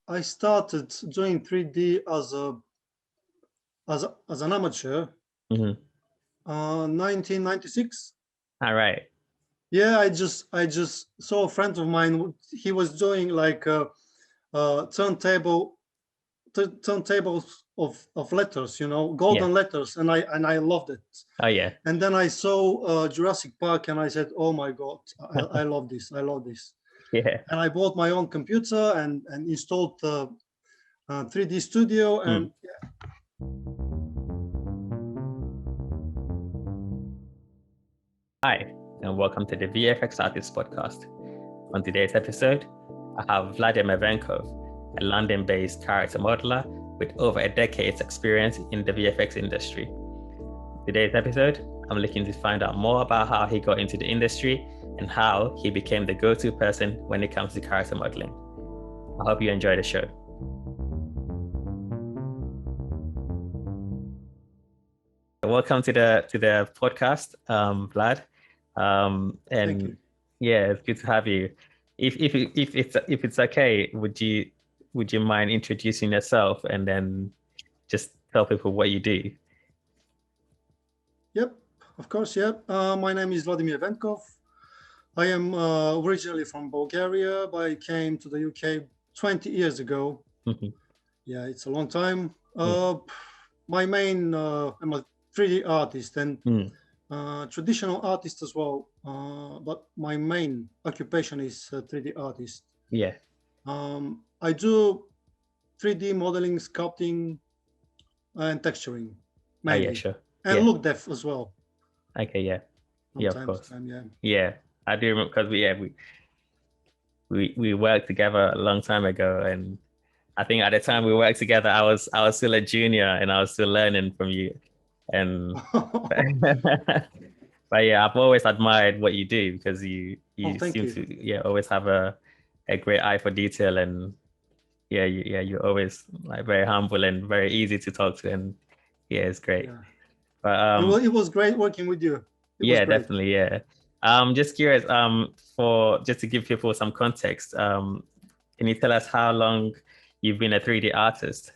I started doing 3D as an amateur, 1996. All right. Yeah, I just saw a friend of mine. He was doing like a turntables of letters, golden letters, and I loved it. Oh yeah. And then I saw Jurassic Park, and I said, "Oh my God, I love this! I love this!" Yeah. And I bought my own computer and installed the 3D Studio, and Hi, and welcome to the VFX Artist Podcast. On today's episode, I have Vladimir Venkov, a London-based character modeler with over a decade's experience in the VFX industry. Today's episode, I'm looking to find out more about how he got into the industry and how he became the go-to person when it comes to character modeling. I hope you enjoy the show. Welcome to the podcast, Vlad. thank you. Yeah, it's good to have you. If it's okay, would you mind introducing yourself and then just tell people what you do? Yep, of course. Yep. My name is Vladimir Venkov. I am originally from Bulgaria, but I came to the UK 20 years ago. Yeah, it's a long time. My main, I'm a 3D artist and traditional artist as well, but my main occupation is 3D artist. Yeah. I do 3D modeling, sculpting, and texturing mainly. Oh, yeah, sure. And look depth as well. Okay, yeah. Yeah, of course. Yeah, I do remember because we worked together a long time ago, and I think at the time we worked together, I was still a junior and I was still learning from you. And but yeah, I've always admired what you do because you seem to always have a great eye for detail, and you're always like very humble and very easy to talk to, and yeah, it's great. Yeah. But it was great working with you. Definitely, yeah. Just curious, just to give people some context, can you tell us how long you've been a 3D artist?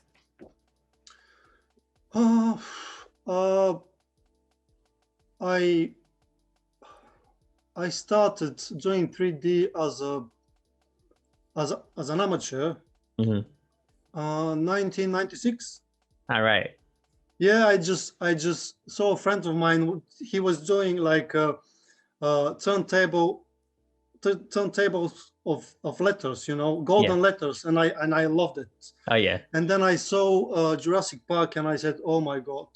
I started doing 3D as an amateur, 1996. All right. Yeah, I just saw a friend of mine. He was doing like a turntables of letters, golden letters, and I loved it. Oh yeah. And then I saw Jurassic Park, and I said, "Oh my God,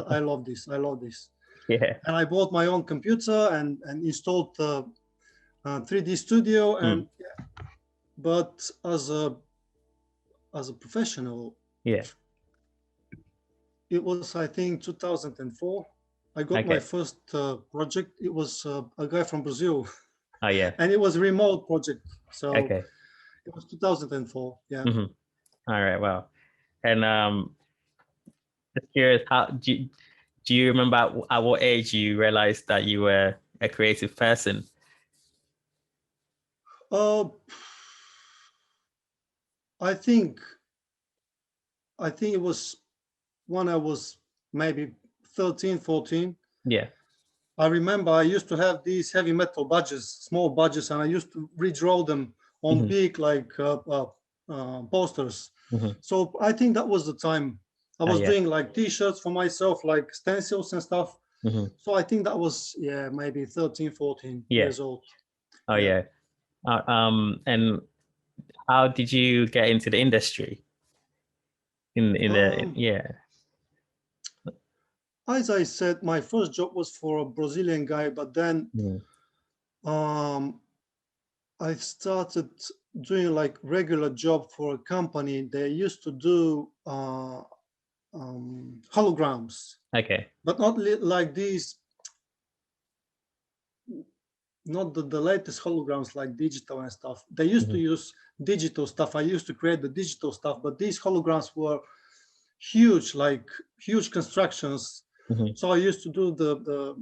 I love this! I love this!" Yeah. And I bought my own computer and installed the 3D Studio, and but as a professional, it was, I think, 2004. I got my first project. It was a guy from Brazil. Oh yeah. And it was a remote project. So it was 2004. Yeah. All right. Wow. And just curious, how do you remember at what age you realized that you were a creative person? I think it was when I was maybe 13, 14. Yeah. I remember I used to have these heavy metal badges, small badges, and I used to redraw them on big like posters. So I think that was the time I was doing like T-shirts for myself, like stencils and stuff. So I think that was maybe 13, 14 years old. Oh yeah. And how did you get into the industry? As I said, my first job was for a Brazilian guy, but then I started doing like regular job for a company. They used to do holograms. Okay. But not like these, not the latest holograms like digital and stuff. They used to use digital stuff. I used to create the digital stuff, but these holograms were huge, like huge constructions. So I used to do the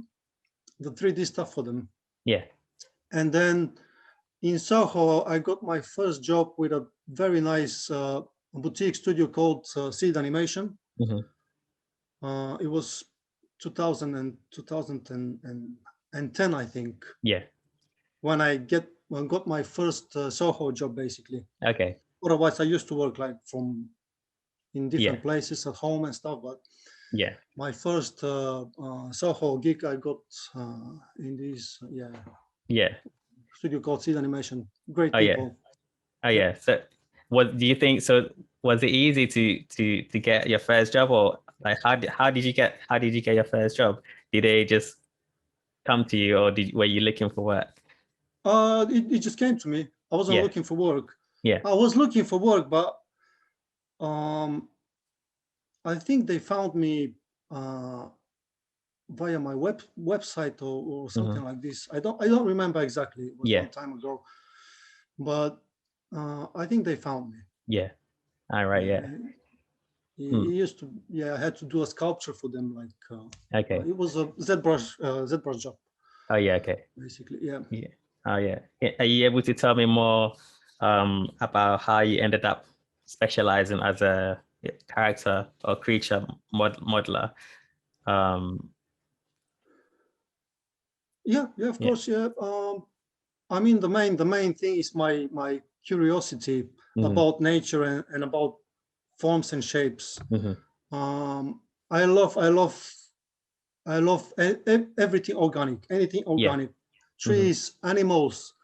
3D stuff for them. Yeah. And then in Soho, I got my first job with a very nice boutique studio called Seed Animation. It was 2010, I think. Yeah. When I got my first Soho job, basically. Okay. Otherwise, I used to work like in different places at home and stuff. But yeah, my first Soho gig I got in this studio called Seed Animation. Great people. Yeah. So, what do you think? So, was it easy to get your first job, or like how did you get your first job? Did they just come to you, or were you looking for work? It just came to me. I wasn't looking for work. Yeah. I was looking for work, but I think they found me via my website or something like this. I don't remember exactly. It was one time ago, but I think they found me. Yeah. All right. Yeah. It used to. Yeah, I had to do a sculpture for them. Like okay. It was a ZBrush job. Oh yeah. Okay. Basically, yeah. Yeah. Oh yeah. Are you able to tell me more about how you ended up specializing as a character or creature modeler? Yeah, of course, yeah. I mean, the main thing is my curiosity about nature and about forms and shapes. I love everything organic, anything organic, trees, animals,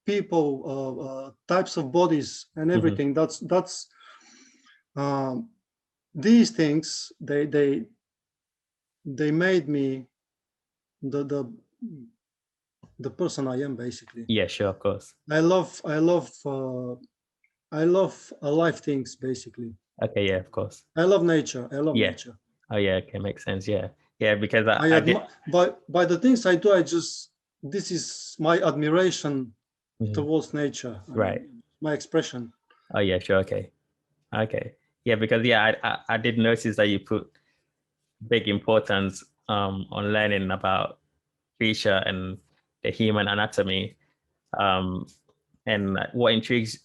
people, types of bodies, and everything. That's these things. They made me the person I am, basically. Yeah, sure, of course. I love alive things, basically. Okay, yeah, of course. I love nature. I love nature. Oh yeah, okay, makes sense. Yeah, because I by the things I do, this is my admiration towards nature. Right. My expression. Oh yeah, sure. Okay. Yeah, because I did notice that you put big importance on learning about creature and the human anatomy. And what intrigues,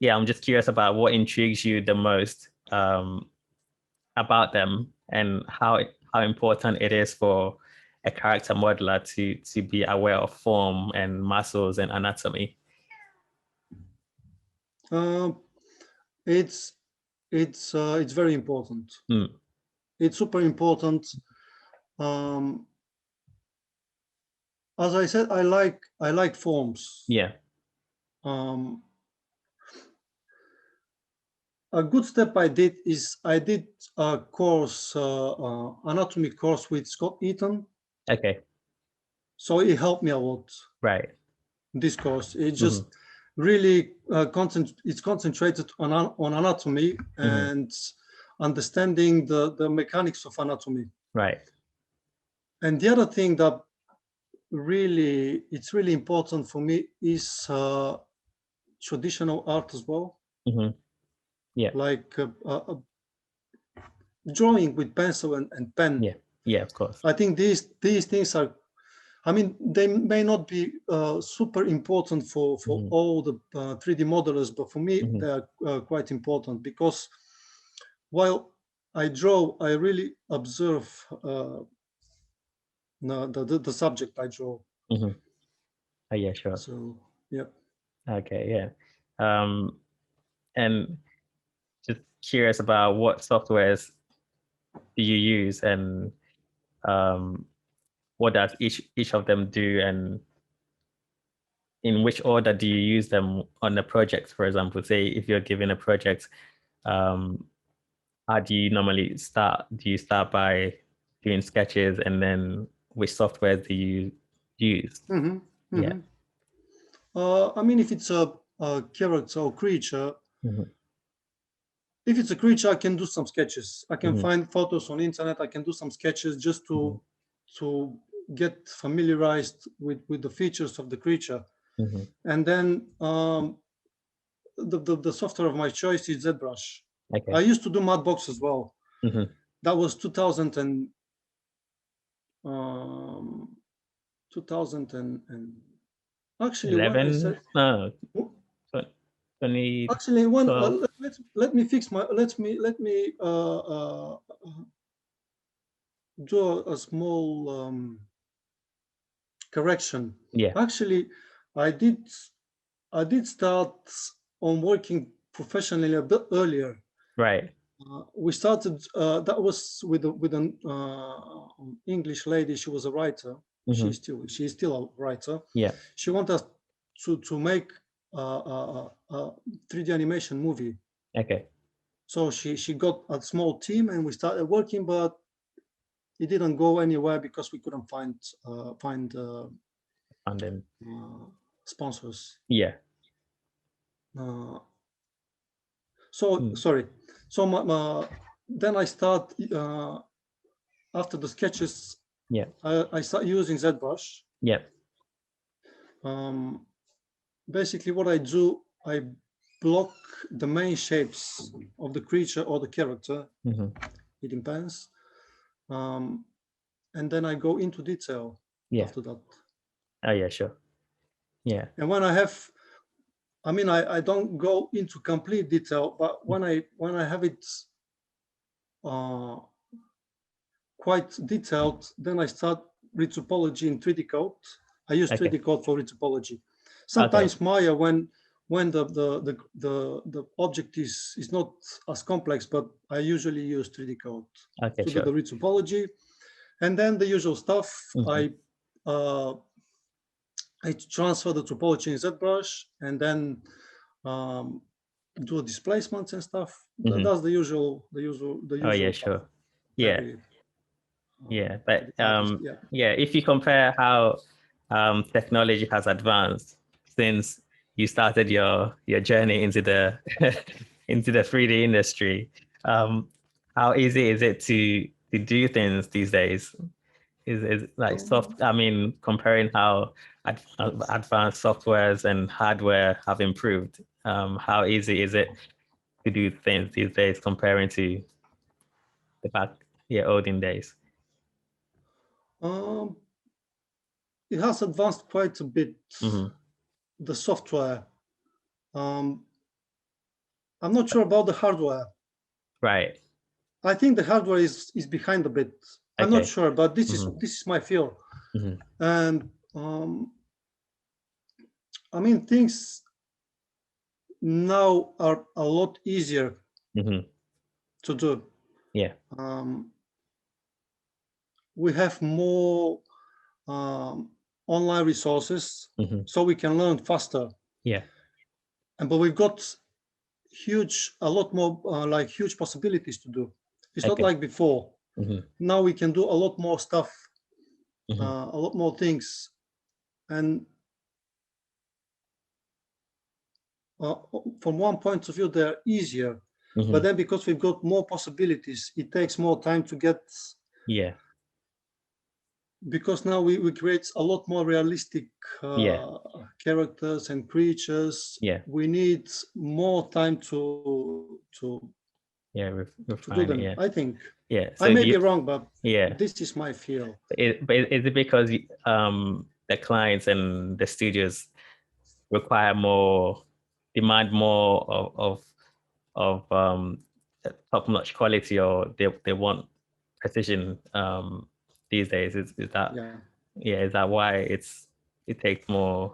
I'm just curious about what intrigues you the most about them, and how important it is for a character modeler to be aware of form and muscles and anatomy. It's very important. It's super important. As I said, I like forms. Yeah. A good step I did is I did a course, anatomy course with Scott Eaton. Okay. So it helped me a lot. Right. This course, it just really it's concentrated on anatomy and understanding the mechanics of anatomy. Right. And the other thing that it's really important for me is traditional art as well. Yeah. Like drawing with pencil and pen. Yeah, of course. I think these things are, I mean, they may not be super important for all the 3D modelers, but for me, they're quite important, because while I draw, I really observe the subject I draw. Oh, yeah, sure. So, yeah. Okay, yeah. And just curious about what softwares do you use, and what does each of them do, and in which order do you use them on the project? For example, say if you're given a project, how do you normally start? Do you start by doing sketches, and then which software do you use? Yeah. I mean, if it's a character or creature, if it's a creature, I can do some sketches. I can find photos on the internet. I can do some sketches just to get familiarized with the features of the creature. And then the software of my choice is ZBrush. Okay. I used to do Mudbox as well. That was 2000 and Actually, when I 11? said, No, 20. actually, when 12. let me fix my let me do a small correction. Yeah. Actually, I did start on working professionally a bit earlier. Right. We started. That was with an English lady. She was a writer. Mm-hmm. She's still a writer. Yeah. She wanted us to make a 3D animation movie. Okay. So she got a small team and we started working, but it didn't go anywhere because we couldn't find Funding. sponsors. Yeah. Sorry. So then I start after the sketches. Yeah. I start using ZBrush. Yeah. Basically, what I do, I block the main shapes of the creature or the character. Mm-hmm. It depends. And then I go into detail after that. Oh yeah, sure. Yeah. And when I have, I don't go into complete detail, but when I have it quite detailed, then I start retopology in 3D code. I use 3D code for retopology. Sometimes Maya, when the object is not as complex, but I usually use 3D code to do the retopology. And then the usual stuff, I transfer the topology in ZBrush and then do displacements and stuff. That's the usual. Oh yeah, sure. Yeah. Yeah, but if you compare how technology has advanced since you started your journey into the into the 3D industry, how easy is it to do things these days? Is like comparing how advanced softwares and hardware have improved, how easy is it to do things these days comparing to the olden days? It has advanced quite a bit. The software. I'm not sure about the hardware. Right. I think the hardware is behind a bit. I'm not sure, but this is my feel. And things now are a lot easier to do. Yeah. We have more online resources, so we can learn faster. Yeah. But we've got a lot more huge possibilities to do. It's not like before. Now we can do a lot more stuff, a lot more things, and from one point of view they're easier. But then because we've got more possibilities, it takes more time to get. Yeah. Because now we create a lot more realistic characters and creatures. Yeah. We need more time to do them. Yeah. I think. Yeah. So I may be wrong, but this is my feel. But is it because the clients and the studios demand more of top-notch quality, or they want precision these days? Is that is that why it takes more?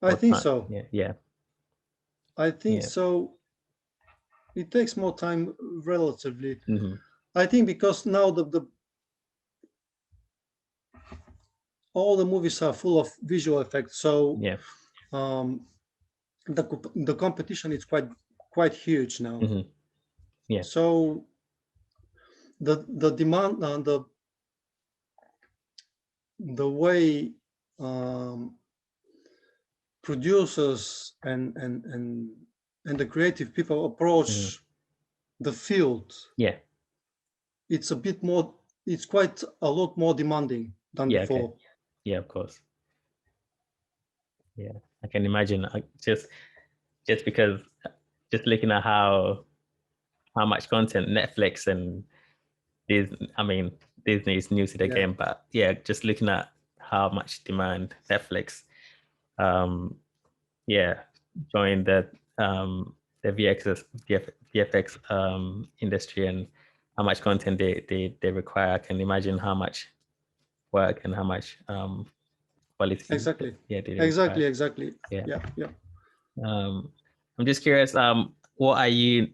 I think so. Yeah. I think so. It takes more time relatively. I think because now all the movies are full of visual effects, so the competition is quite huge now. So the demand and the way producers and the creative people approach the field, it's a bit more. It's quite a lot more demanding than before. Yeah, of course. Yeah, I can imagine. Just because, just looking at how much content Netflix and Disney is new to the game, but just looking at how much demand Netflix, joined the VFX industry, and how much content they require. I can imagine how much work and how much quality. Exactly. Yeah, they exactly. require. Exactly. Yeah. Yeah. I'm just curious. What are you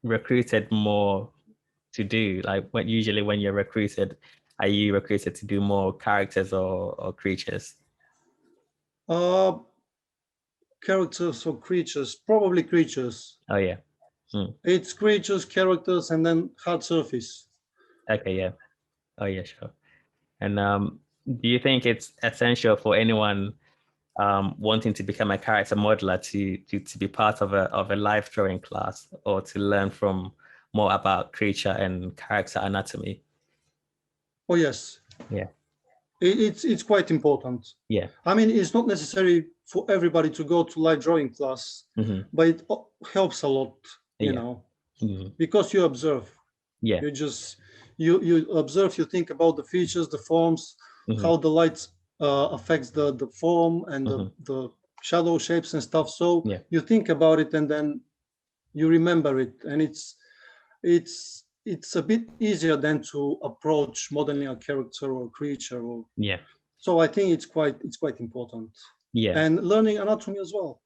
recruited more to do? Like, usually when you're recruited, are you recruited to do more characters or creatures? Characters or creatures? Probably creatures. Oh yeah. It's creatures, characters, and then hard surface. Okay, yeah. Oh yeah, sure. And do you think it's essential for anyone wanting to become a character modeler to be part of a live drawing class, or to learn from more about creature and character anatomy? Oh yes. Yeah. It's quite important. Yeah. I mean, it's not necessary for everybody to go to live drawing class, but it helps a lot, you know, because you observe. Yeah. You observe, you think about the features, the forms, how the light affects the form and the shadow shapes and stuff. So you think about it and then you remember it, and it's a bit easier than to approach modeling a character or creature. Or so I think it's quite important. Yeah. And learning anatomy as well.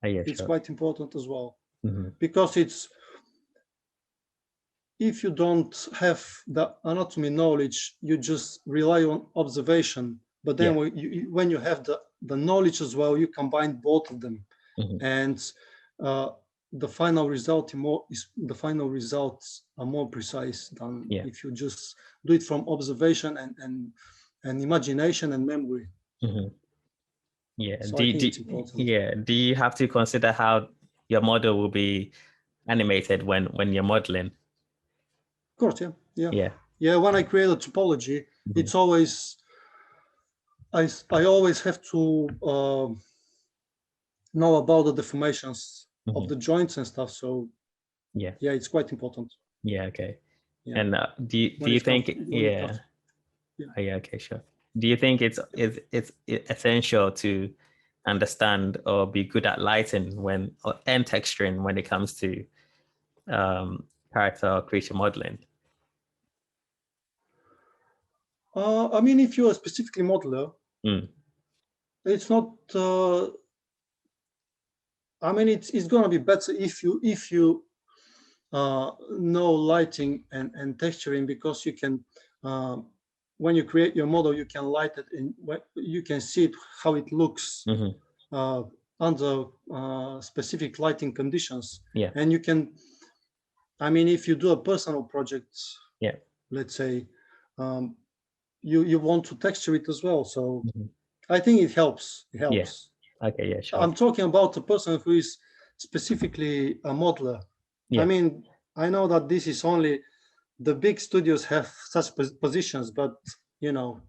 It's quite important as well, because if you don't have the anatomy knowledge, you just rely on observation. But then when you have the knowledge as well, you combine both of them, and the final results are more precise than if you just do it from observation and imagination and memory. Yeah. So do you have to consider how your model will be animated when you're modeling? Of course, yeah. When I create a topology, it's always I always have to know about the deformations of the joints and stuff. So yeah, it's quite important. Yeah. Okay. Yeah. And do you think? Yeah. Okay, sure. Do you think it's essential to understand or be good at lighting and texturing when it comes to character or creature modeling? I mean, if you're a specifically modeler, it's not. I mean, it's gonna be better if you know lighting and texturing, because you can. When you create your model, you can light it and you can see it, how it looks under specific lighting conditions. Yeah. And you can, I mean, if you do a personal project, let's say, you want to texture it as well. So I think it helps. It helps. Yeah. Okay. Yeah. Sure. I'm talking about a person who is specifically a modeler. Yeah. I mean, I know that this is only the big studios have such positions, but you know,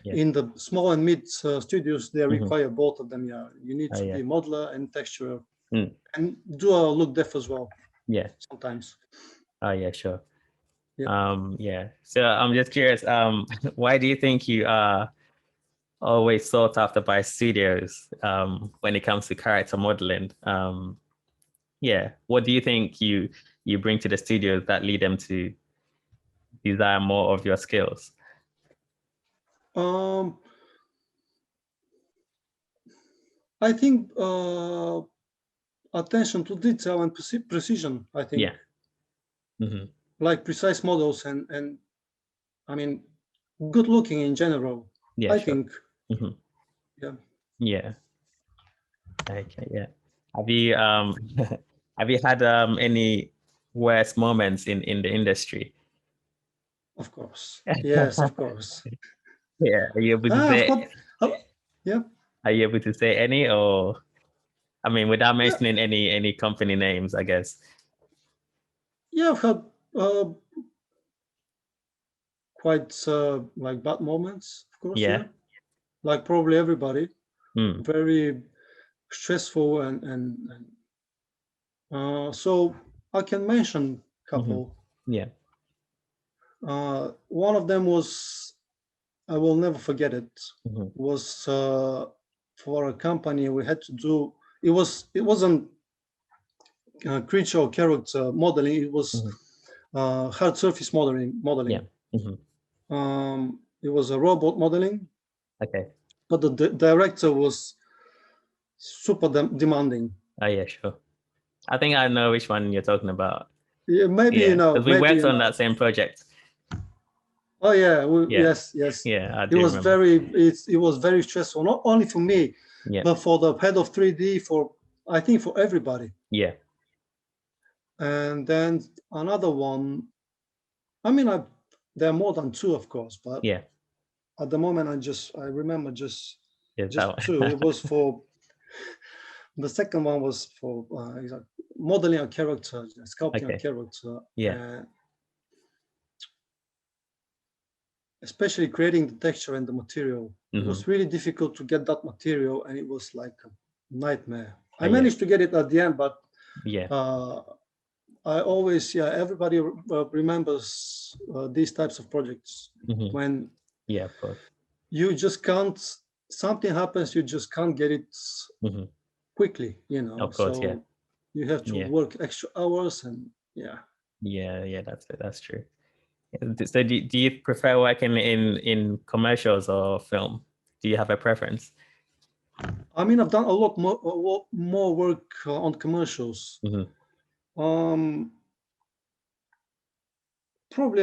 in the small and mid studios, they require both of them. Yeah, you need to be modeler and texturer, and do a look depth as well. Yeah, sometimes. Oh yeah, sure. Yeah. So I'm just curious. Why do you think you are always sought after by studios when it comes to character modeling? Yeah. What do you think you bring to the studios that lead them to desire more of your skills? I think attention to detail and precision. I think. Yeah. Like precise models and I mean, good looking in general. Yeah. I think. Yeah. Yeah. Okay. Yeah. Have you have you had any worst moments in the industry? Of course. Yes, of course. Yeah. Are you able to say? Yeah. Are you able to say any, or I mean, without mentioning any company names, I guess? Yeah, I've had quite like bad moments, of course. Yeah. Like probably everybody. Very stressful and so I can mention a couple. Yeah. One of them was I will never forget it. Was for a company we had to do. It wasn't creature or character modeling. It was hard surface modeling. Yeah. It was a robot modeling. Okay. But the director was super demanding. Oh yeah, sure. I think I know which one you're talking about. Yeah, maybe you know. Because we worked on that same project. Oh yeah, yes. Yeah, I it do was remember. it was very stressful, not only for me, but for the head of 3D, I think for everybody. Yeah. And then another one, I mean, there are more than two, of course, but yeah, at the moment I remember just that two. It was for the second one was for modeling a character, sculpting a character. Yeah. Especially creating the texture and the material. It was really difficult to get that material, and it was like a nightmare. I managed to get it at the end, but I always, everybody remembers these types of projects when of course. You just can't, something happens, you just can't get it quickly, you know. Of course, so you have to work extra hours, and that's true. So do you prefer working in commercials or film? Do you have a preference? I mean, I've done a lot more work on commercials. Probably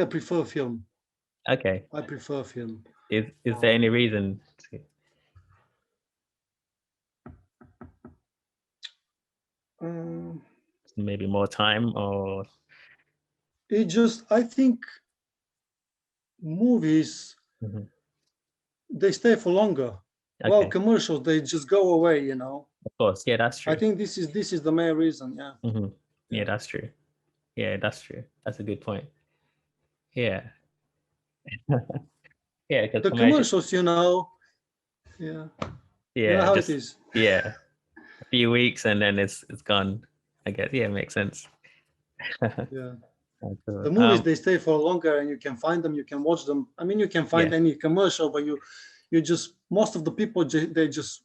I prefer film. Okay. I prefer film. Is there any reason maybe more time, or it just, I think movies they stay for longer. Well, commercials, they just go away, you know. Of course, that's true. I think this is the main reason. Yeah, that's true. Yeah, that's true. That's a good point. Yeah. The commercials, you know. Yeah. You know how it is. Yeah. A few weeks and then it's gone. I guess. Yeah, it makes sense. Yeah. The movies, they stay for longer, and you can find them, you can watch them. I mean, you can find any commercial, but you just, most of the people, they just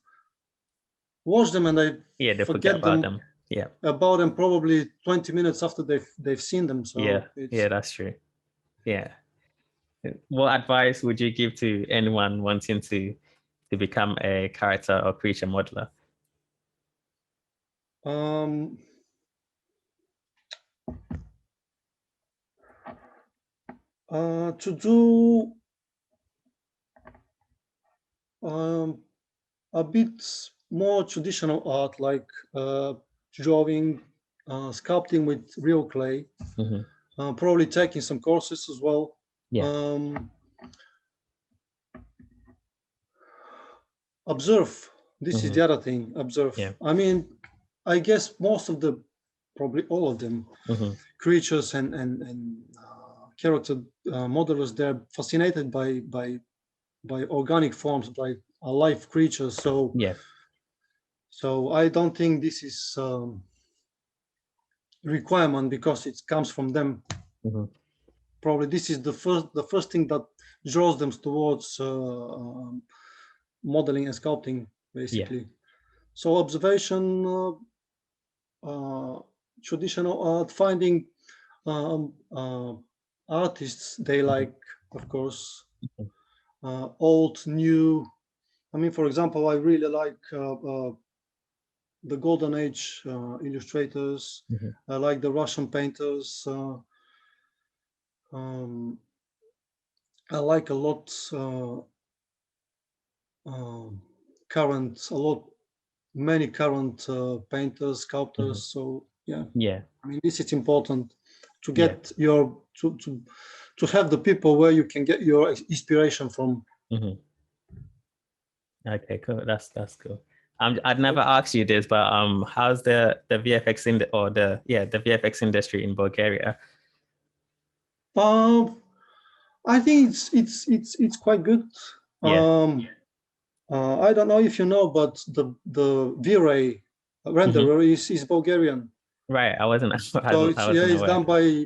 watch them and they forget about them. Yeah. About them probably 20 minutes after they've seen them. So yeah, that's true. Yeah. What advice would you give to anyone wanting to become a character or creature modeler? To do a bit more traditional art, like drawing, sculpting with real clay, probably taking some courses as well. Observe. This is the other thing. Observe. I mean, I guess probably all of them, creatures and character modelers, they're fascinated by organic forms, like alive creatures. So so I don't think this is requirement, because it comes from them. Probably this is the first thing that draws them towards modeling and sculpting, basically. So observation, traditional art, finding artists they like, of course, old, new. I mean, for example, I really like the Golden Age illustrators. I like the Russian painters. I like a lot many current painters, sculptors. So I mean, this is important to get your to have the people where you can get your inspiration from. Okay, cool. That's cool. I'd never asked you this, but how's the VFX the VFX industry in Bulgaria? I think it's quite good. I don't know if you know, but the V-Ray renderer is Bulgarian. Right, I wasn't. So it's done by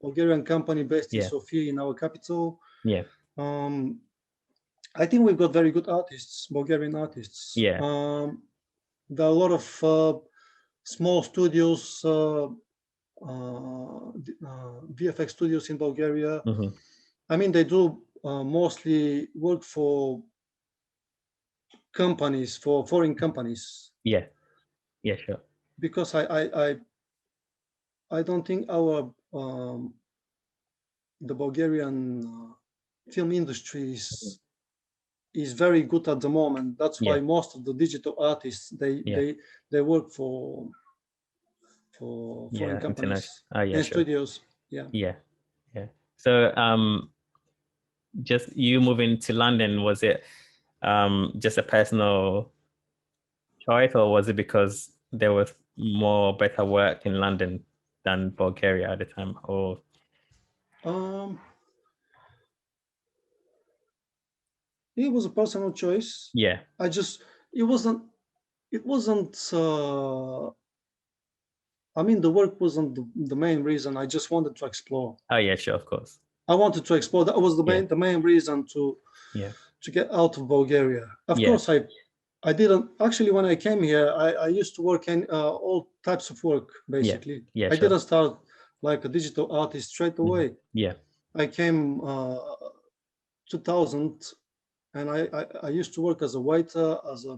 Bulgarian company based in Sofia, in our capital. Yeah. I think we've got very good artists, Bulgarian artists. Yeah. There are a lot of small studios, VFX studios in Bulgaria. I mean, they do mostly work for companies, for foreign companies. Yeah. Yeah, sure. Because I don't think our the Bulgarian film industry is very good at the moment. That's why most of the digital artists they work for foreign companies and studios. Yeah. So just you moving to London, was it just a personal choice, or was it because there was more better work in London than Bulgaria at the time? Or it was a personal choice. Yeah. It wasn't I mean, the work wasn't the main reason. I just wanted to explore. Oh yeah, sure, of course. I wanted to explore. That was the main reason to get out of Bulgaria. Of course, I didn't actually. When I came here, I used to work in all types of work basically. I didn't start like a digital artist straight away. I came 2000, and I used to work as a waiter, as a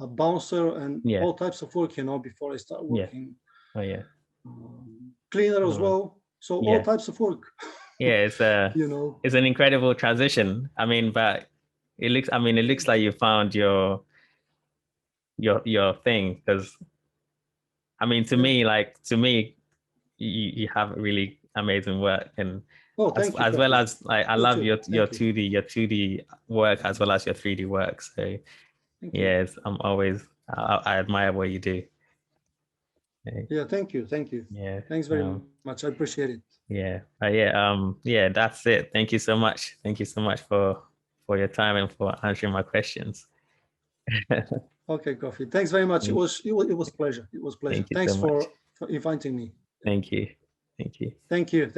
bouncer, and all types of work, before I start working. Cleaner as well. So all types of work. It's it's an incredible transition. I mean, but it looks like you found your thing, because I mean, to me, you have really amazing work, and as well as I love your 2D work as well as your 3D work. So yes, I admire what you do. Yeah, thank you. Yeah, thanks very much. I appreciate it. Yeah, that's it. Thank you so much for your time and for answering my questions. Okay, Coffee. Thanks very much. It was a pleasure. Thank you Thanks so much. for inviting me. Thank you. Thank you.